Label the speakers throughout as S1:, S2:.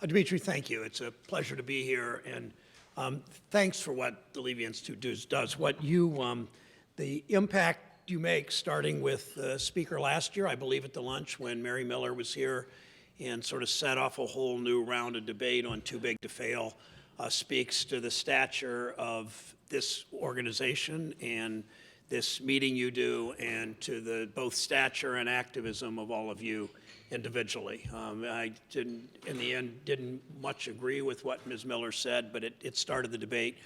S1: Dimitri, thank you. It's a pleasure to be here, and thanks for what the Levy Institute does. The impact you make, starting with the speaker last year, I believe at the lunch when Mary Miller was here, and sort of set off a whole new round of debate on too big to fail, speaks to the stature of this organization and this meeting you do, and to the both stature and activism of all of you individually. I didn't, in the end, didn't much agree with what Ms. Miller said, but it started the debate.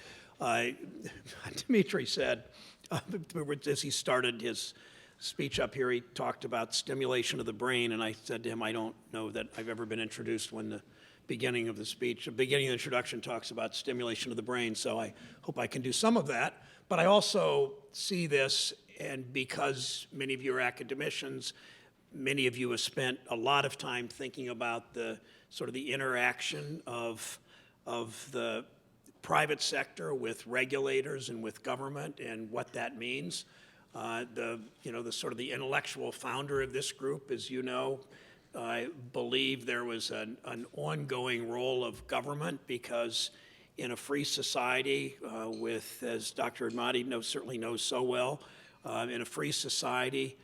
S1: Dimitri said, as he started his speech up here, he talked about stimulation of the brain, and I said to him, I don't know that I've ever been introduced when the beginning of the speech, the beginning of the introduction talks about stimulation of the brain, so I hope I can do some of that. But I also see this, and because many of you are academicians, many of you have spent a lot of time thinking about the sort of the interaction of the private sector with regulators and with government and what that means. The sort of the intellectual founder of this group, as you know, I believe there was an ongoing role of government because in a free society with, as Dr. Ahmadi certainly knows so well, in a free society,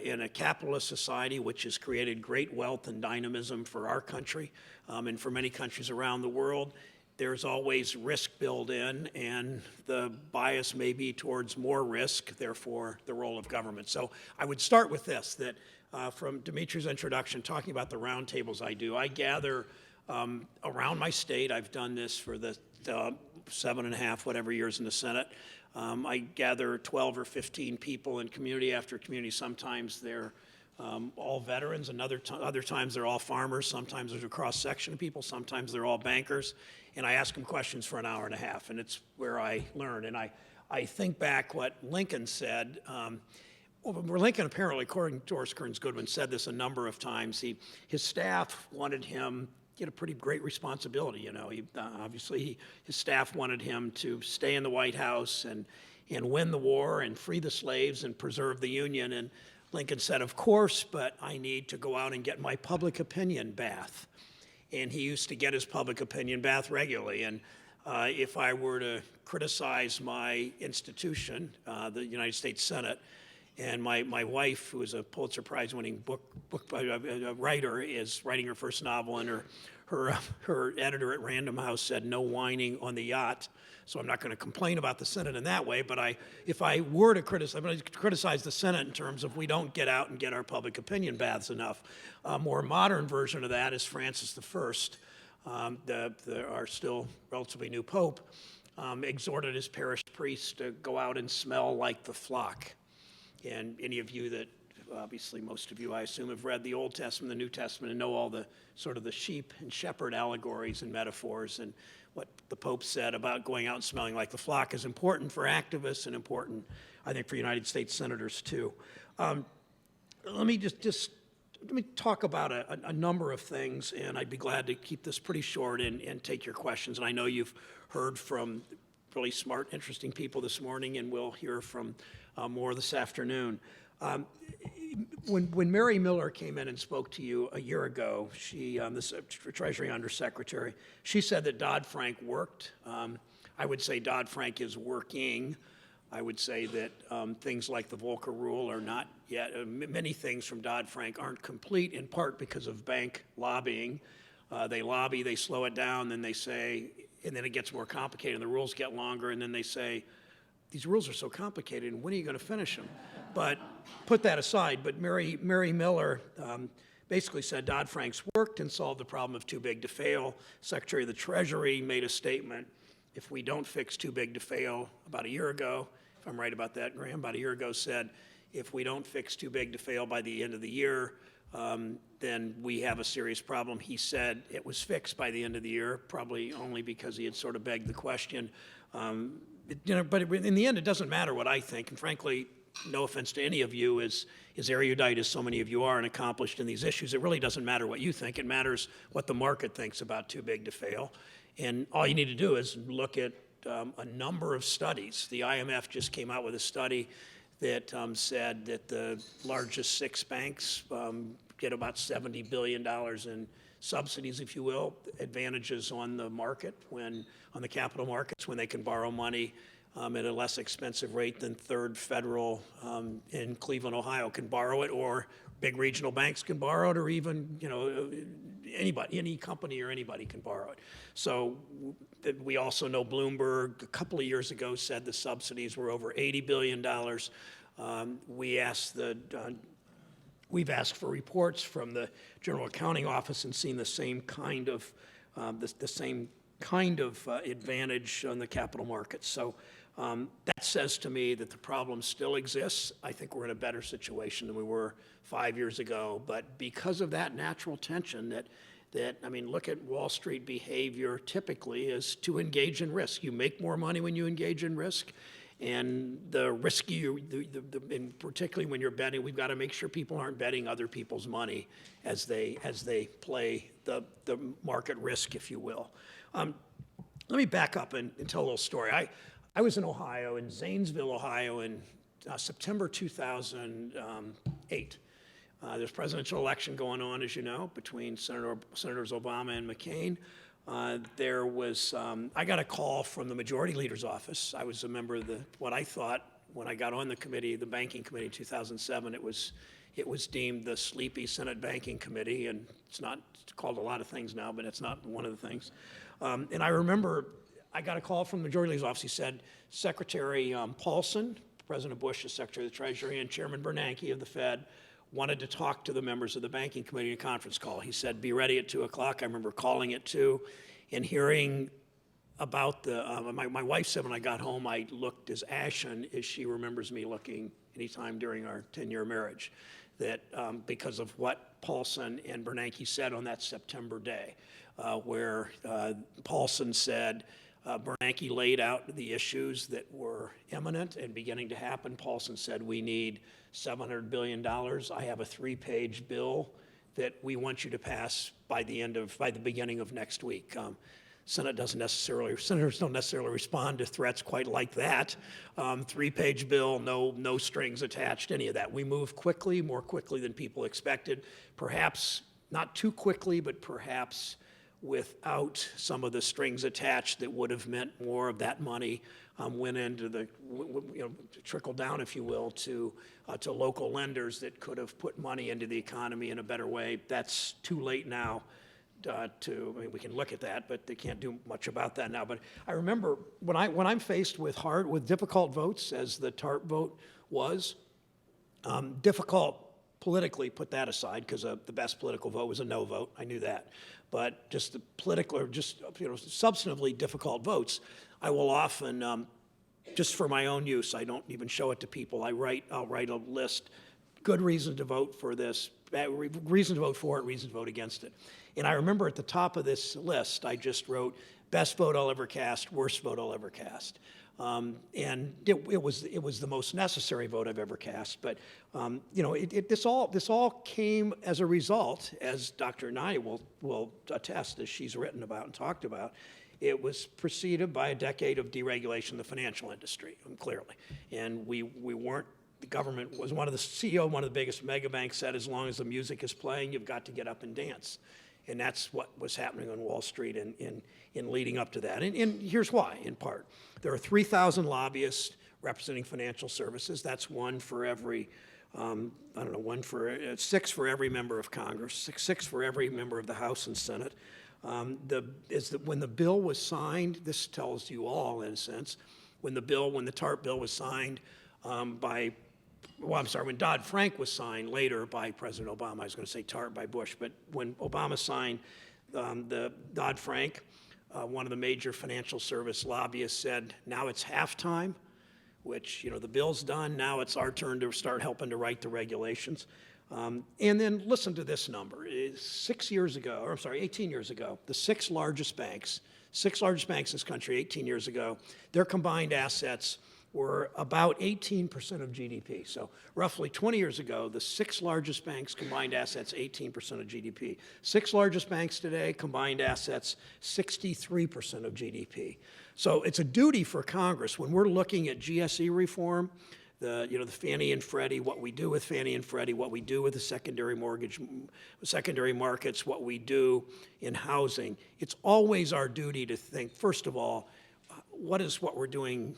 S1: in a capitalist society which has created great wealth and dynamism for our country and for many countries around the world, there's always risk built in, and the bias may be towards more risk, therefore the role of government. So I would start with this, that from Dimitri's introduction, talking about the roundtables I do, I gather around my state. I've done this for the 7.5 whatever years in the Senate. I gather 12 or 15 people in community after community. Sometimes they're all veterans, and other times they're all farmers. Sometimes there's a cross-section of people. Sometimes they're all bankers. And I ask them questions for an hour and a half, and it's where I learn. And I think back what Lincoln said. Lincoln apparently, according to Doris Kearns Goodwin, said this a number of times. His staff wanted him get a pretty great responsibility. You know, his staff wanted him to stay in the White House and win the war and free the slaves and preserve the Union. And Lincoln said, of course, but I need to go out and get my public opinion bath. And he used to get his public opinion bath regularly. And if I were to criticize my institution, the United States Senate, and my wife, who is a Pulitzer Prize-winning book writer, is writing her first novel, and her editor at Random House said, no whining on the yacht. So I'm not going to complain about the Senate in that way, but if I were to criticize, I'm going to criticize the Senate in terms of we don't get out and get our public opinion baths enough. A more modern version of that is Francis I, our still relatively new Pope, exhorted his parish priests to go out and smell like the flock. And any of you that, obviously most of you, I assume, have read the Old Testament, the New Testament, and know all the sort of the sheep and shepherd allegories and metaphors, and what the Pope said about going out and smelling like the flock is important for activists and important, I think, for United States senators too. Let me talk about a number of things, and I'd be glad to keep this pretty short and take your questions. And I know you've heard from really smart, interesting people this morning, and we'll hear from more this afternoon. When Mary Miller came in and spoke to you a year ago, she, this Treasury Undersecretary, she said that Dodd-Frank worked. I would say Dodd-Frank is working. I would say that things like the Volcker Rule are not yet, many things from Dodd-Frank aren't complete, in part because of bank lobbying. They lobby, they slow it down, then they say, and then it gets more complicated, and the rules get longer, and then they say, these rules are so complicated, and when are you going to finish them? But put that aside. But Mary Miller basically said Dodd-Frank's worked and solved the problem of too big to fail. Secretary of the Treasury made a statement, if we don't fix too big to fail, about a year ago, if I'm right about that, Graham, about a year ago said, if we don't fix too big to fail by the end of the year, then we have a serious problem. He said it was fixed by the end of the year, probably only because he had sort of begged the question. But in the end, it doesn't matter what I think. And frankly, no offense to any of you, as erudite as so many of you are and accomplished in these issues, it really doesn't matter what you think. It matters what the market thinks about too big to fail. And all you need to do is look at a number of studies. The IMF just came out with a study that said that the largest 6 banks get about $70 billion in subsidies, if you will, advantages on the market, on the capital markets, when they can borrow money at a less expensive rate than Third Federal in Cleveland, Ohio can borrow it, or big regional banks can borrow it, or even, anybody, any company or anybody can borrow it. So we also know Bloomberg a couple of years ago said the subsidies were over $80 billion. We've asked for reports from the General Accounting Office and seen the same kind of advantage on the capital markets. So that says to me that the problem still exists. I think we're in a better situation than we were 5 years ago. But because of that natural tension look at Wall Street behavior typically is to engage in risk. You make more money when you engage in risk. And the riskier, and particularly when you're betting, we've got to make sure people aren't betting other people's money as they play the market risk, if you will. Let me back up and tell a little story. I was in Ohio, in Zanesville, Ohio, in September 2008. There's a presidential election going on, as you know, between Senators Obama and McCain. I got a call from the majority leader's office. I was a member of what I thought, when I got on the committee, the banking committee in 2007, it was deemed the sleepy Senate Banking Committee, and it's called a lot of things now, but it's not one of the things. And I remember I got a call from the majority leader's office. He said, Secretary Paulson, President Bush's Secretary of the Treasury, and Chairman Bernanke of the Fed wanted to talk to the members of the banking committee in a conference call. He said, be ready at 2 o'clock. I remember calling at 2 and hearing about my wife said when I got home, I looked as ashen as she remembers me looking anytime during our 10-year marriage, that because of what Paulson and Bernanke said on that September day, where Paulson said, Bernanke laid out the issues that were imminent and beginning to happen. Paulson said, we need $700 billion. I have a 3-page bill that we want you to pass by the beginning of next week. Senators don't necessarily respond to threats quite like that. 3-page bill, no strings attached, any of that. We move quickly, more quickly than people expected. Perhaps not too quickly, but perhaps without some of the strings attached that would have meant more of that money went into trickle down, if you will, to local lenders that could have put money into the economy in a better way. That's too late now. We can look at that, but they can't do much about that now. But I remember when I'm faced with difficult votes, as the TARP vote was, difficult politically, put that aside, because the best political vote was a no vote. I knew that. But just the political, or just substantively difficult votes, I will often, just for my own use, I don't even show it to people. I'll write a list, good reason to vote for this, reason to vote for it, reason to vote against it. And I remember at the top of this list, I just wrote, best vote I'll ever cast, worst vote I'll ever cast. And it was the most necessary vote I've ever cast. But this all came as a result, as Dr. Naya will attest, as she's written about and talked about. It was preceded by a decade of deregulation of the financial industry, clearly. And we weren't. The government was the CEO of one of the biggest mega banks said, as long as the music is playing, you've got to get up and dance. And that's what was happening on Wall Street in leading up to that. And here's why, in part. There are 3,000 lobbyists representing financial services. That's one for every, six for every member of Congress, six for every member of the House and Senate. When the bill was signed, this tells you all, in a sense, when the TARP bill was signed when Dodd-Frank was signed later by President Obama, I was going to say TARP by Bush, but when Obama signed the Dodd-Frank, one of the major financial service lobbyists said, now it's halftime, which, the bill's done, now it's our turn to start helping to write the regulations. And then listen to this number. 18 years ago, the six largest banks in this country 18 years ago, their combined assets were about 18% of GDP. So roughly 20 years ago, the six largest banks combined assets, 18% of GDP. Six largest banks today, combined assets, 63% of GDP. So it's a duty for Congress when we're looking at GSE reform the Fannie and Freddie, what we do with Fannie and Freddie, what we do with the secondary markets, what we do in housing. It's always our duty to think, first of all, what we're doing,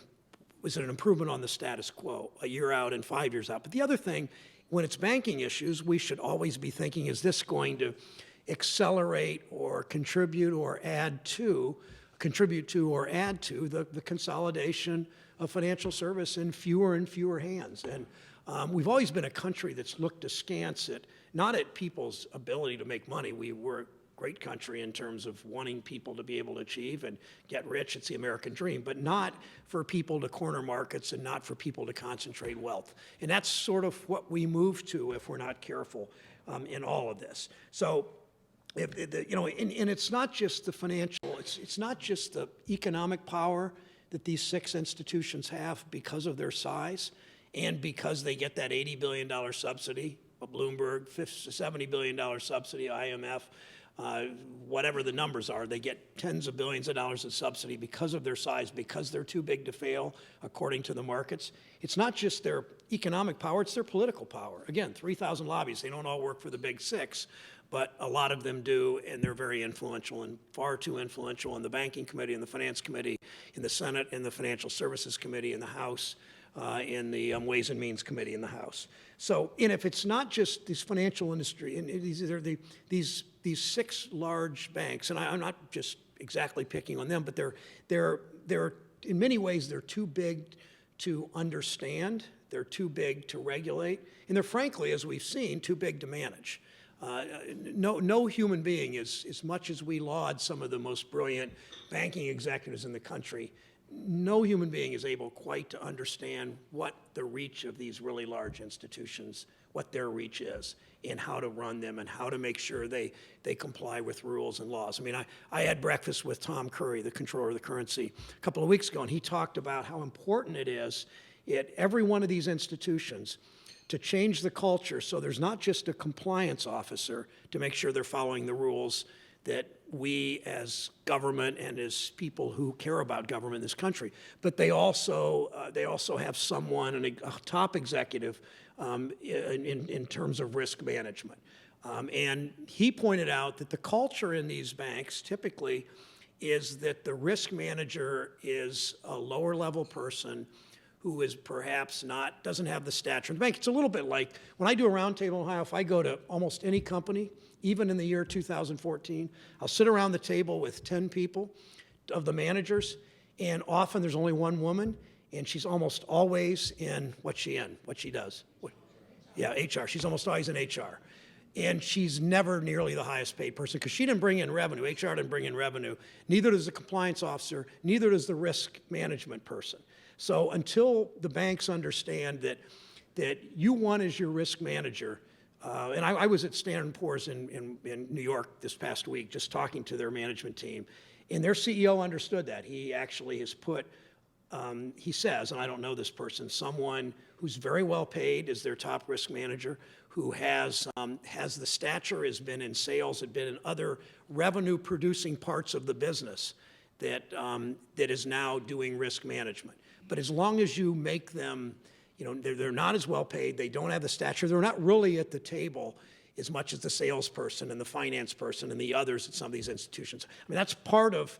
S1: is it an improvement on the status quo, a year out and 5 years out? But the other thing, when it's banking issues, we should always be thinking, is this going to accelerate or contribute to or add to the consolidation of financial service in fewer and fewer hands. And we've always been a country that's looked askance at, not at people's ability to make money. We're a great country in terms of wanting people to be able to achieve and get rich. It's the American dream, but not for people to corner markets and not for people to concentrate wealth. And that's sort of what we move to if we're not careful in all of this. So, and it's not just the financial, it's not just the economic power that these 6 institutions have because of their size and because they get that $80 billion subsidy, a Bloomberg, $70 billion subsidy, IMF, whatever the numbers are, they get tens of billions of dollars of subsidy because of their size, because they're too big to fail, according to the markets. It's not just their economic power, it's their political power. Again, 3,000 lobbyists, they don't all work for the big 6, but a lot of them do, and they're very influential, and far too influential in the Banking Committee, in the Finance Committee, in the Senate, in the Financial Services Committee, in the House, in the Ways and Means Committee in the House. So, and if it's not just this financial industry, and these 6 large banks, and I'm not just exactly picking on them, but they're in many ways they're too big to understand, they're too big to regulate, and they're frankly, as we've seen, too big to manage. No human being is, as much as we laud some of the most brilliant banking executives in the country, no human being is able quite to understand what the reach of these really large institutions, what their reach is, and how to run them, and how to make sure they comply with rules and laws. I mean, I had breakfast with Tom Curry, the controller of the currency, a couple of weeks ago, and he talked about how important it is at every one of these institutions to change the culture so there's not just a compliance officer to make sure they're following the rules that we as government and as people who care about government in this country, but they also have someone, a top executive in terms of risk management. And he pointed out that the culture in these banks typically is that the risk manager is a lower level person who is perhaps doesn't have the stature of the bank. It's a little bit like when I do a roundtable in Ohio, if I go to almost any company, even in the year 2014, I'll sit around the table with 10 people of the managers, and often there's only one woman, and she's almost always in what she does. HR. She's almost always in HR. And she's never nearly the highest paid person because she didn't bring in revenue. HR didn't bring in revenue. Neither does the compliance officer. Neither does the risk management person. So until the banks understand that you want as your risk manager, and I was at Standard & Poor's in New York this past week just talking to their management team, and their CEO understood that. He actually has put, he says, and I don't know this person, someone who's very well paid as their top risk manager, who has the stature, has been in sales, had been in other revenue-producing parts of the business that is now doing risk management. But as long as you make them, they're not as well paid, they don't have the stature, they're not really at the table as much as the salesperson and the finance person and the others at some of these institutions. I mean, that's part of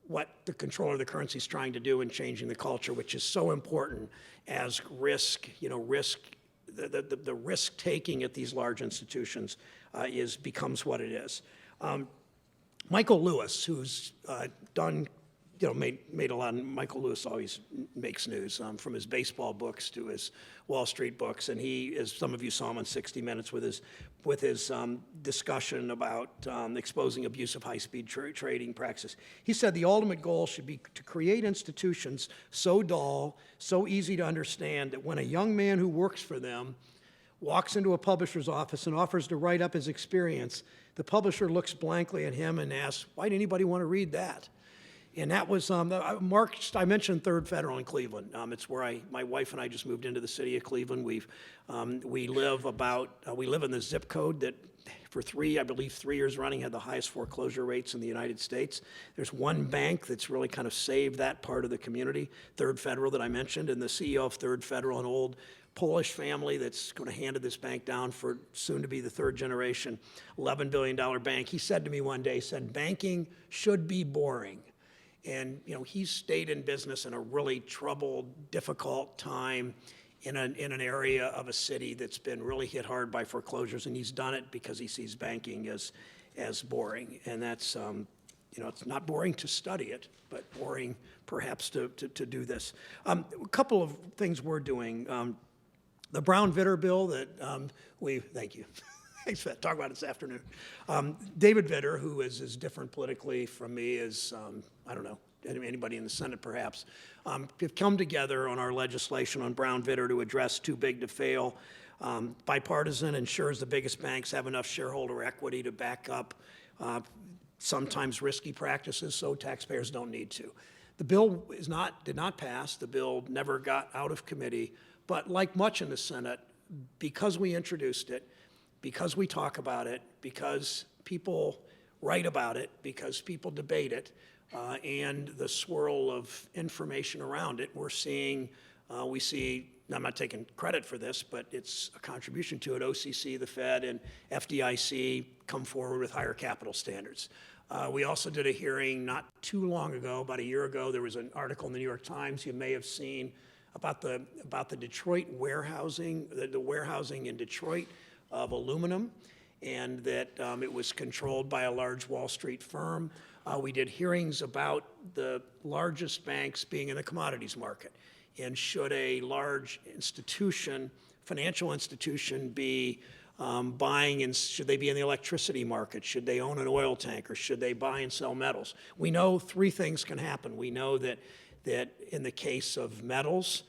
S1: what the controller of the currency is trying to do in changing the culture, which is so important as risk, the risk taking at these large institutions becomes what it is. Michael Lewis, who's made a lot. Michael Lewis always makes news, from his baseball books to his Wall Street books, and he, as some of you saw him on 60 Minutes with his discussion about exposing abusive high-speed trading practices. He said the ultimate goal should be to create institutions so dull, so easy to understand that when a young man who works for them walks into a publisher's office and offers to write up his experience, the publisher looks blankly at him and asks, "Why did anybody want to read that?" And that was, Mark, I mentioned Third Federal in Cleveland. It's where my wife and I just moved into the city of Cleveland. We live in the zip code that for I believe 3 years running, had the highest foreclosure rates in the United States. There's one bank that's really kind of saved that part of the community, Third Federal that I mentioned, and the CEO of Third Federal, an old Polish family that's going to hand this bank down for soon to be the third generation, $11 billion bank. He said to me one day, he said, banking should be boring. And he's stayed in business in a really troubled, difficult time in an area of a city that's been really hit hard by foreclosures, and he's done it because he sees banking as boring. And that's it's not boring to study it, but boring perhaps to do this. A couple of things we're doing. The Brown-Vitter bill that thank you. Thanks for that. Talk about it this afternoon. David Vitter, who is as different politically from me as, I don't know, anybody in the Senate perhaps, have come together on our legislation on Brown-Vitter to address too big to fail. Bipartisan, ensures the biggest banks have enough shareholder equity to back up sometimes risky practices, so taxpayers don't need to. The bill did not pass. The bill never got out of committee. But like much in the Senate, because we introduced it, because we talk about it, because people write about it, because people debate it, and the swirl of information around it, we see, I'm not taking credit for this, but it's a contribution to it, OCC, the Fed, and FDIC come forward with higher capital standards. We also did a hearing not too long ago, about a year ago. There was an article in the New York Times you may have seen about the Detroit warehousing, the warehousing in Detroit of aluminum, and that it was controlled by a large Wall Street firm. We did hearings about the largest banks being in the commodities market, and should a large institution, financial institution, be buying, and should they be in the electricity market? Should they own an oil tanker? Should they buy and sell metals? We know three things can happen. We know that in the case of metals,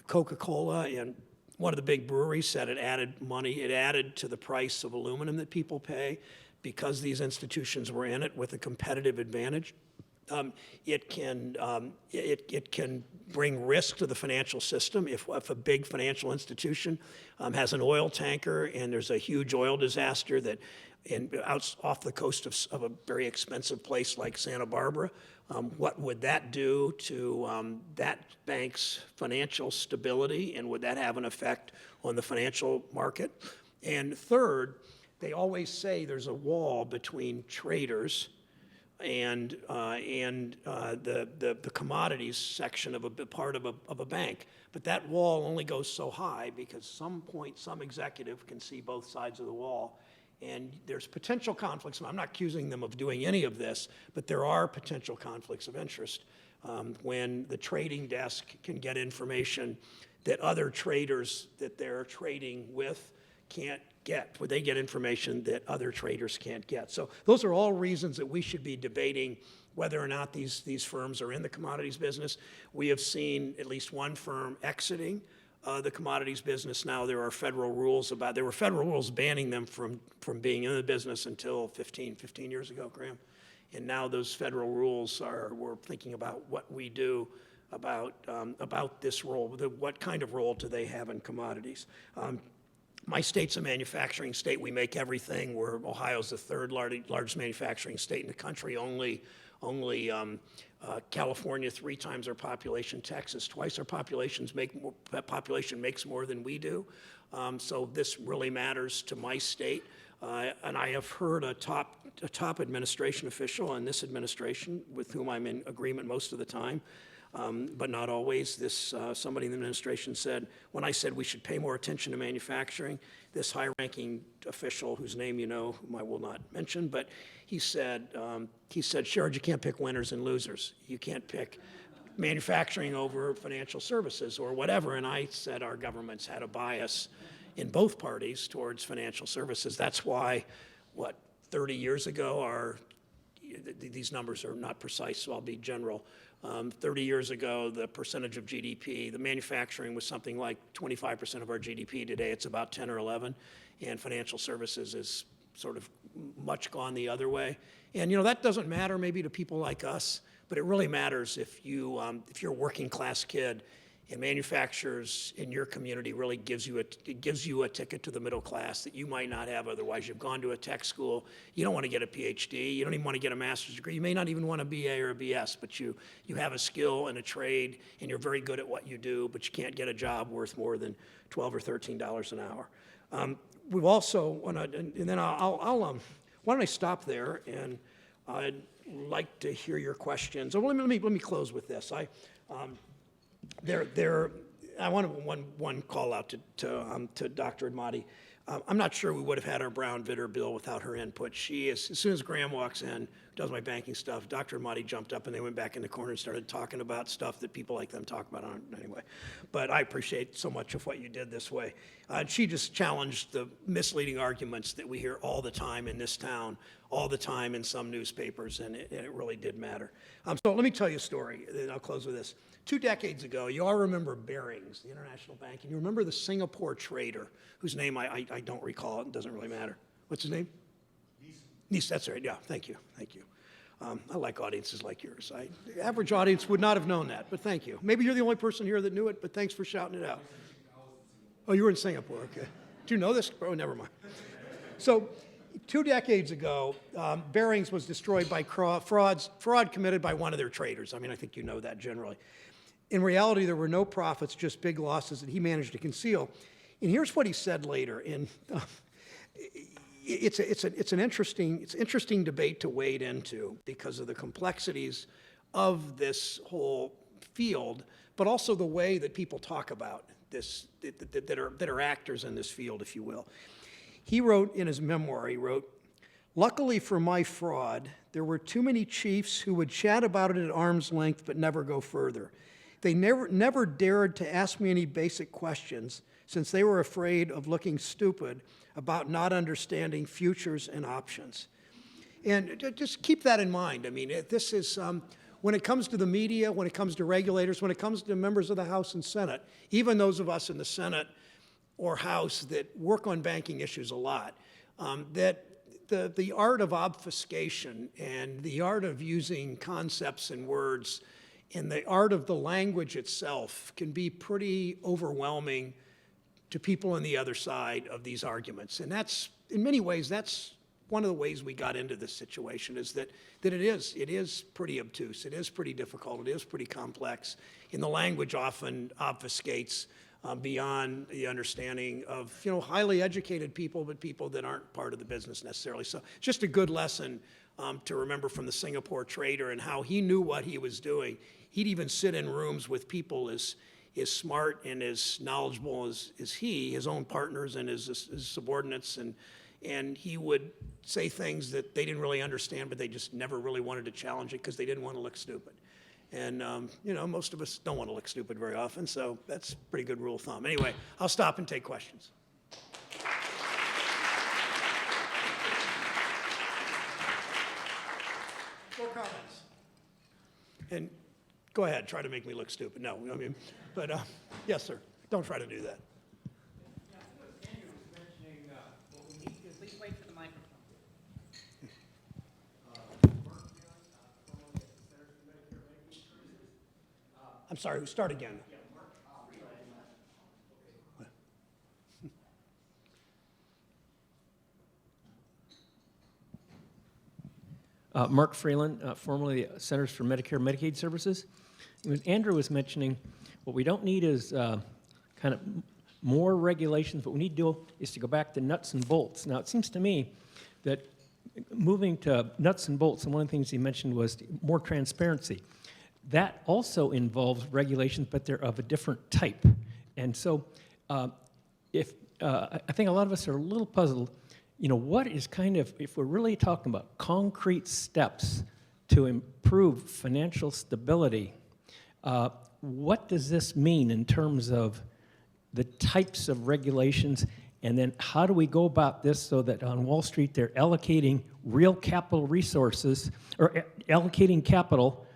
S1: Coca-Cola and one of the big breweries said it added to the price of aluminum that people pay because these institutions were in it with a competitive advantage. It can bring risk to the financial system if a big financial institution has an oil tanker and there's a huge oil disaster off the coast of a very expensive place like Santa Barbara. What would that do to that bank's financial stability, and would that have an effect on the financial market? And third, they always say there's a wall between traders and the commodities section of a part of a bank. But that wall only goes so high because some executive can see both sides of the wall. And there's potential conflicts, and I'm not accusing them of doing any of this, but there are potential conflicts of interest when the trading desk can get information that other traders that they're trading with can't get, where they get information that other traders can't get. So those are all reasons that we should be debating whether or not these firms are in the commodities business. We have seen at least one firm exiting the commodities business now. There were federal rules banning them from being in the business until 15 years ago, Graham. And now those federal rules we're thinking about what we do about this role. What kind of role do they have in commodities? My state's a manufacturing state. We make everything. Ohio's the third largest manufacturing state in the country. Only California, 3 times our population. Texas, twice our population makes more than we do. So this really matters to my state. And I have heard a top administration official in this administration, with whom I'm in agreement most of the time, but not always. Somebody in the administration said, when I said we should pay more attention to manufacturing, this high-ranking official, whose name you know, whom I will not mention, but he said, Sherrod, you can't pick winners and losers. You can't pick manufacturing over financial services or whatever. And I said our government's had a bias in both parties towards financial services. That's why, 30 years ago, these numbers are not precise, so I'll be general. 30 years ago, the percentage of GDP, the manufacturing was something like 25% of our GDP. Today, it's about 10 or 11, and financial services is sort of much gone the other way. And, you know, that doesn't matter maybe to people like us, but it really matters if you're a working class kid and manufacturers in your community really gives you a ticket to the middle class that you might not have otherwise. You've gone to a tech school, you don't want to get a PhD, you don't even want to get a master's degree, you may not even want a BA or a BS, but you have a skill and a trade and you're very good at what you do, but you can't get a job worth more than $12 or $13 an hour. We've also, and then why don't I stop there, and I'd like to hear your questions. Well, let me close with this. I want one call out to Dr. Admati. I'm not sure we would have had our Brown Vitter bill without her input. She is, as soon as Graham walks in, does my banking stuff, Dr. Admati jumped up and they went back in the corner and started talking about stuff that people like them talk about anyway. But I appreciate so much of what you did this way. She just challenged the misleading arguments that we hear all the time in this town, all the time in some newspapers, and it really did matter. So let me tell you a story, and I'll close with this. 2 decades ago, you all remember Barings, the international bank, and you remember the Singapore trader, whose name I don't recall, it doesn't really matter. What's his name? Nice, that's right, yeah, thank you. I like audiences like yours. The average audience would not have known that, but thank you. Maybe you're the only person here that knew it, but thanks for shouting it out. Oh, you were in Singapore, okay. Do you know this? Oh, never mind. So 2 decades ago, Barings was destroyed by fraud committed by one of their traders. I mean, I think you know that generally. In reality, there were no profits, just big losses that he managed to conceal. And here's what he said later. And it's an interesting debate to wade into because of the complexities of this whole field, but also the way that people talk about this, that are actors in this field, if you will. He wrote in his memoir, "Luckily for my fraud, there were too many chiefs who would chat about it at arm's length but never go further. They never dared to ask me any basic questions since they were afraid of looking stupid about not understanding futures and options." And just keep that in mind. I mean, this is, when it comes to the media, when it comes to regulators, when it comes to members of the House and Senate, even those of us in the Senate or House that work on banking issues a lot, that the art of obfuscation and the art of using concepts and words and the art of the language itself can be pretty overwhelming to people on the other side of these arguments. And that's, in many ways, that's one of the ways we got into this situation, is that it is pretty obtuse, it is pretty difficult, it is pretty complex, and the language often obfuscates beyond the understanding of, you know, highly educated people, but people that aren't part of the business necessarily. So just a good lesson to remember from the Singapore trader and how he knew what he was doing. He'd even sit in rooms with people as smart and as knowledgeable as he, his own partners and his subordinates, and he would say things that they didn't really understand, but they just never really wanted to challenge it because they didn't want to look stupid. And, you know, most of us don't want to look stupid very often, so that's a pretty good rule of thumb. Anyway, I'll stop and take questions. Or comments. And go ahead, try to make me look stupid. No, I mean, but yes, sir. Don't try to do that.
S2: Please wait for the microphone.
S1: I'm sorry, start again.
S3: Mark Freeland, formerly the Centers for Medicare and Medicaid Services. As Andrew was mentioning, what we don't need is kind of more regulations. What we need to do is to go back to nuts and bolts. Now, it seems to me that moving to nuts and bolts, and one of the things he mentioned was more transparency. That also involves regulations, but they're of a different type. And so I think a lot of us are a little puzzled, you know, what is kind of, if we're really talking about concrete steps to improve financial stability, what does this mean in terms of the types of regulations, and then how do we go about this so that on Wall Street they're allocating real capital resources, or allocating capital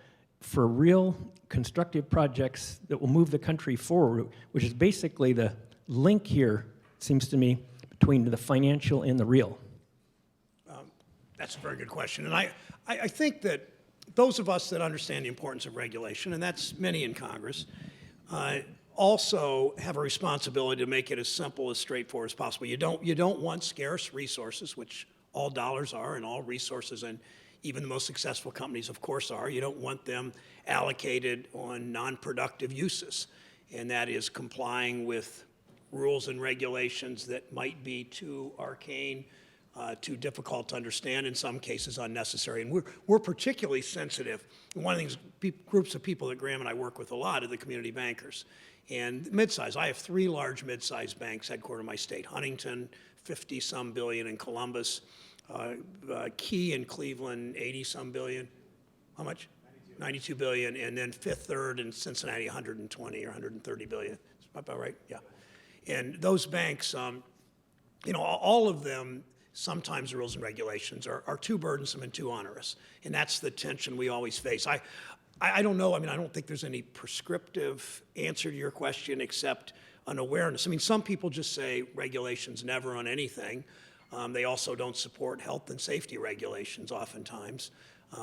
S3: for real constructive projects that will move the country forward, which is basically the link here, it seems to me, between the financial and the real.
S1: That's a very good question. And I think that those of us that understand the importance of regulation, and that's many in Congress, also have a responsibility to make it as simple, as straightforward as possible. You don't want scarce resources, which all dollars are and all resources, and even the most successful companies, of course, are. You don't want them allocated on non-productive uses, and that is complying with rules and regulations that might be too arcane, too difficult to understand, in some cases unnecessary. And we're particularly sensitive. One of the things, groups of people that Graham and I work with a lot are the community bankers. And mid-size, I have 3 large mid-size banks headquartered in my state. Huntington, 50-some billion in Columbus. Key in Cleveland, 80-some billion. How much? 92 billion. And then Fifth Third in Cincinnati, 120 or 130 billion. Is that about right? Yeah. And those banks, all of them, sometimes the rules and regulations are too burdensome and too onerous. And that's the tension we always face. I don't know. I don't think there's any prescriptive answer to your question except an awareness. Some people just say regulations never on anything. They also don't support health and safety regulations oftentimes.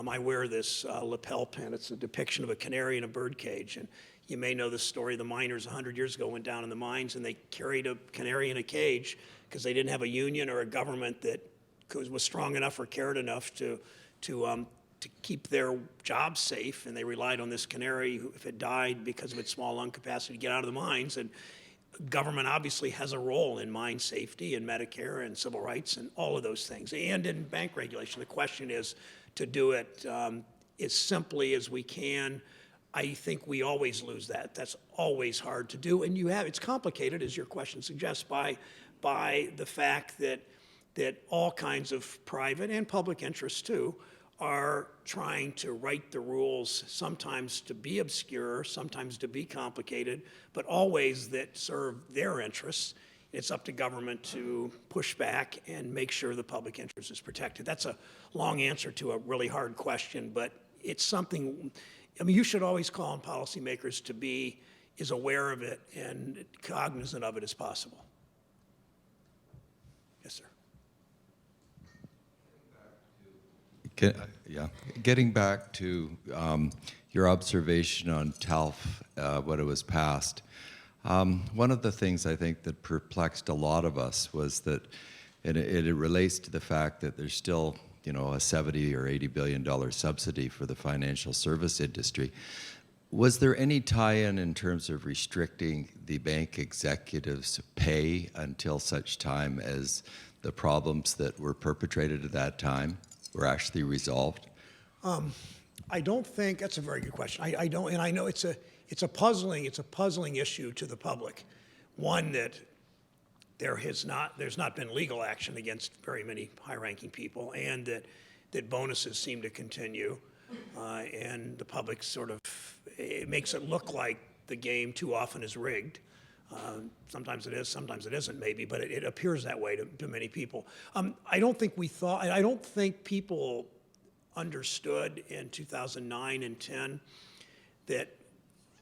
S1: I wear this lapel pin. It's a depiction of a canary in a bird cage. And you may know the story. The miners 100 years ago went down in the mines and they carried a canary in a cage because they didn't have a union or a government that was strong enough or cared enough to keep their jobs safe. And they relied on this canary, who, if it died because of its small lung capacity, to get out of the mines. And government obviously has a role in mine safety and Medicare and civil rights and all of those things, and in bank regulation. The question is to do it as simply as we can. I think we always lose that. That's always hard to do, and it's complicated, as your question suggests, by the fact that all kinds of private and public interests too are trying to write the rules, sometimes to be obscure, sometimes to be complicated, but always that serve their interests. It's up to government to push back and make sure the public interest is protected. That's a long answer to a really hard question, but it's something, you should always call on policymakers to be as aware of it and cognizant of it as possible. Yes, sir.
S4: Getting back to your observation on TALF when it was passed, one of the things I think that perplexed a lot of us was that it relates to the fact that there's still, a $70 or $80 billion subsidy for the financial service industry. Was there any tie-in in terms of restricting the bank executives' pay until such time as the problems that were perpetrated at that time were actually resolved?
S1: I don't think that's a very good question. I don't, and I know it's a puzzling issue to the public. One that there's not been legal action against very many high-ranking people, and that bonuses seem to continue, and the public it makes it look like the game too often is rigged. Sometimes it is, sometimes it isn't, maybe, but it appears that way to many people. I don't think people understood in 2009 and 10 that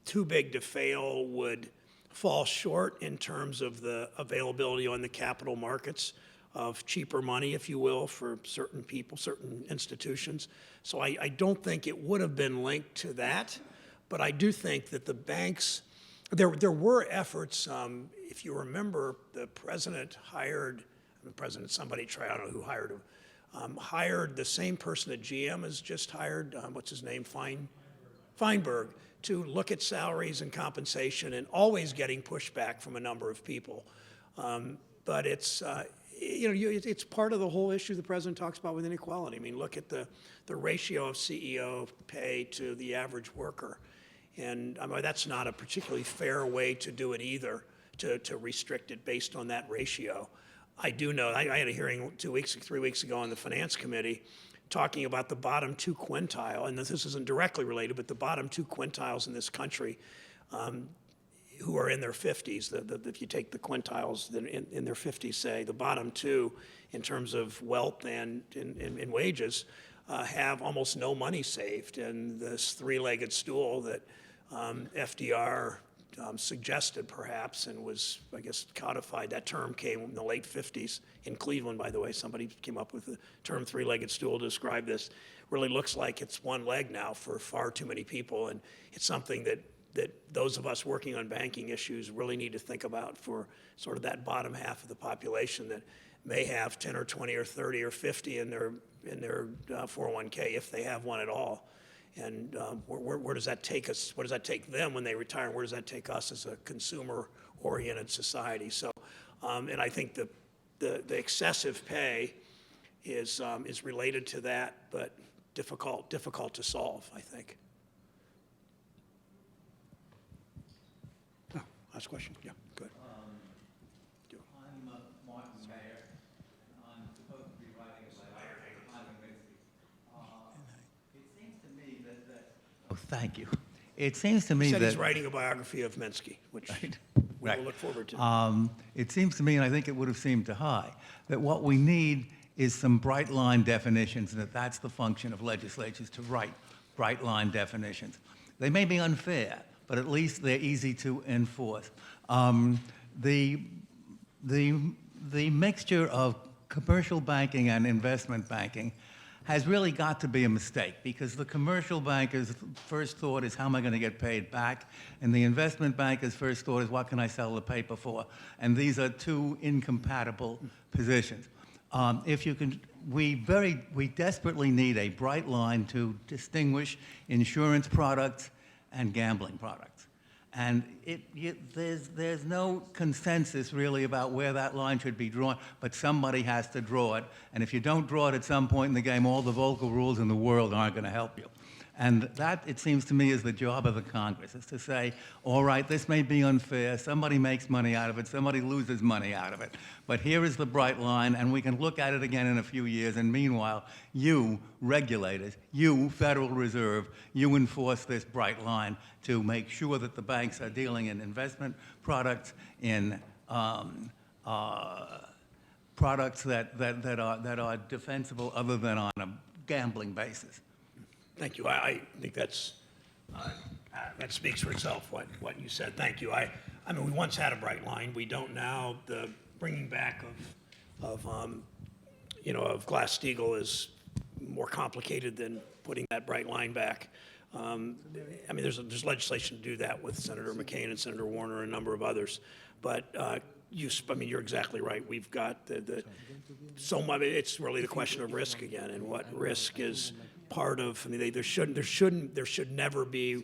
S1: too big to fail would fall short in terms of the availability on the capital markets of cheaper money, if you will, for certain people, certain institutions. So I don't think it would have been linked to that, but I do think that the banks, there were efforts. If you remember, the president hired, somebody, I don't know who hired him, hired the same person that GM has just hired, what's his name, Feinberg, to look at salaries and compensation, and always getting pushback from a number of people. But it's, it's part of the whole issue the president talks about with inequality. Look at the ratio of CEO pay to the average worker. And that's not a particularly fair way to do it either, to restrict it based on that ratio. I do know, I had a hearing 3 weeks ago on the Finance Committee talking about the bottom 2 quintile, and this isn't directly related, but the bottom 2 quintiles in this country who are in their 50s, if you take the quintiles in their 50s, say, the bottom 2 in terms of wealth and in wages have almost no money saved. And this 3-legged stool that FDR suggested perhaps, and was, I guess, codified. That term came in the late 50s in Cleveland, by the way. Somebody came up with the term three-legged stool to describe this. Really looks like it's one leg now for far too many people, and it's something that those of us working on banking issues really need to think about for sort of that bottom half of the population that may have 10 or 20 or 30 or 50 in their 401k, if they have one at all. And where does that take us? Where does that take them when they retire? And where does that take us as a consumer-oriented society? So, and I think the excessive pay is related to that, but difficult to solve, I think. Oh, last question. Yeah, good.
S5: I'm Martin Mayer. I'm supposed to be writing a letter. It seems to me that oh, thank you. It seems to me
S1: He said
S5: that
S1: he's writing a biography of Minsky, which we
S5: Right.
S1: will look forward to.
S5: It seems to me, and I think it would have seemed to High, that what we need is some bright line definitions, and that's the function of legislatures, to write bright line definitions. They may be unfair, but at least they're easy to enforce. The mixture of commercial banking and investment banking has really got to be a mistake, because the commercial banker's first thought is, how am I going to get paid back? And the investment banker's first thought is, what can I sell the paper for? And these are two incompatible positions. If you can, we desperately need a bright line to distinguish insurance products and gambling products. And there's no consensus really about where that line should be drawn, but somebody has to draw it. And if you don't draw it at some point in the game, all the vocal rules in the world aren't going to help you. And that, it seems to me, is the job of the Congress, is to say, all right, this may be unfair, somebody makes money out of it, somebody loses money out of it, but here is the bright line, and we can look at it again in a few years, and meanwhile, you, regulators, you, Federal Reserve, you enforce this bright line to make sure that the banks are dealing in investment products, in products that are defensible other than on a gambling basis.
S1: Thank you. I think that speaks for itself, what you said. Thank you. I mean, we once had a bright line. We don't now. The bringing back of Glass-Steagall is more complicated than putting that bright line back. I mean, there's legislation to do that with Senator McCain and Senator Warner and a number of others. But you're exactly right. We've got so much. It's really the question of risk again, and what risk is part of. I mean, there should never be.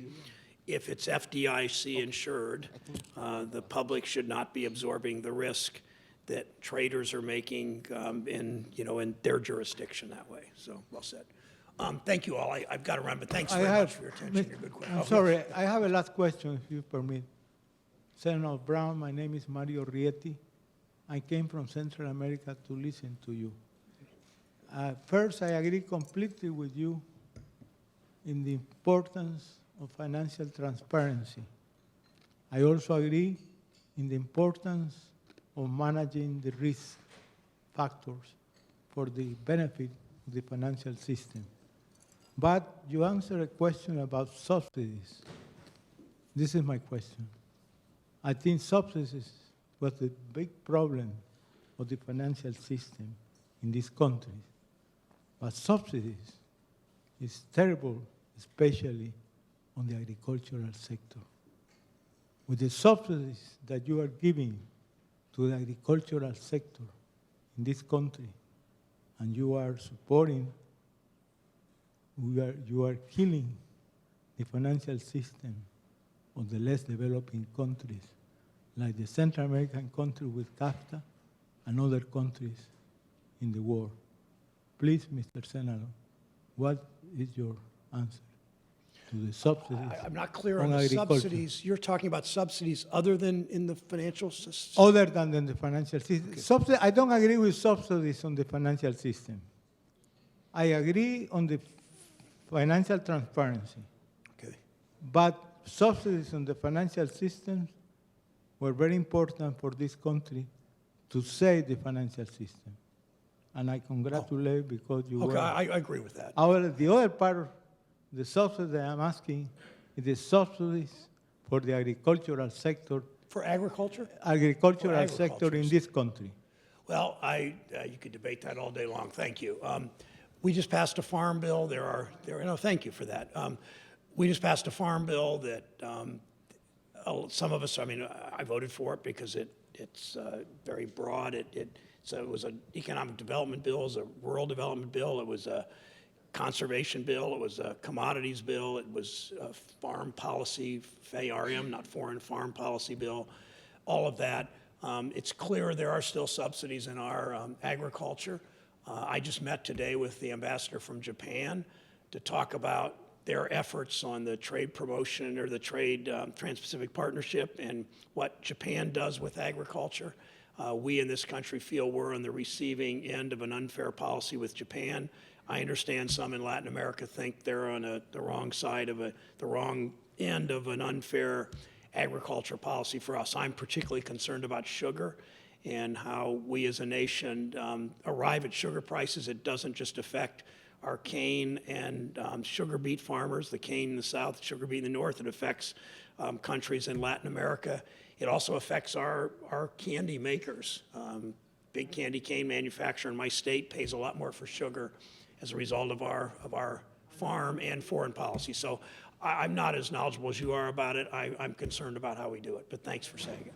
S1: If it's FDIC insured, the public should not be absorbing the risk that traders are making in their jurisdiction that way. So well said. Thank you all. I've got to run, but thanks very much for your attention. Your good question.
S6: I'm sorry, I have a last question, if you permit. Senator Brown, my name is Mario Rieti. I came from Central America to listen to you. First, I agree completely with you in the importance of financial transparency. I also agree in the importance of managing the risk factors for the benefit of the financial system. But you answered a question about subsidies. This is my question. I think subsidies was the big problem of the financial system in this country. But subsidies is terrible, especially on the agricultural sector. With the subsidies that you are giving to the agricultural sector in this country, and you are supporting, you are killing the financial system of the less developing countries, like the Central American country with CAFTA and other countries in the world. Please, Mr. Senator, what is your answer to the subsidies?
S1: I'm not clear on the
S6: agriculture?
S1: subsidies. You're talking about subsidies other than in the financial system?
S6: Other than the financial system. Okay. I don't agree with subsidies on the financial system. I agree on the financial transparency.
S1: Okay.
S6: But subsidies on the financial system were very important for this country to save the financial system. And I congratulate because you
S1: Okay,
S6: were.
S1: I agree with that.
S6: However, the other part of the subsidy that I'm asking is the subsidies for the agricultural sector
S1: For agriculture?
S6: agricultural
S1: For
S6: sector in
S1: agriculture.
S6: this country?
S1: Well, you could debate that all day long. Thank you. We just passed a farm bill. No, thank you for that. We just passed a farm bill that some of us, I mean, I voted for it because it's very broad. It was an economic development bill, it was a rural development bill, it was a conservation bill, it was a commodities bill, it was a farm policy, FARM, not foreign farm policy bill, all of that. It's clear there are still subsidies in our agriculture. I just met today with the ambassador from Japan to talk about their efforts on the trade promotion or the trade Trans-Pacific Partnership and what Japan does with agriculture. We in this country feel we're on the receiving end of an unfair policy with Japan. I understand some in Latin America think they're on the wrong side of the wrong end of an unfair agriculture policy for us. I'm particularly concerned about sugar and how we as a nation arrive at sugar prices. It doesn't just affect our cane and sugar beet farmers, the cane in the south, sugar beet in the north. It affects countries in Latin America. It also affects our candy makers. Big candy cane manufacturer in my state pays a lot more for sugar as a result of our farm and foreign policy. So I'm not as knowledgeable as you are about it. I'm concerned about how we do it, but thanks for saying it.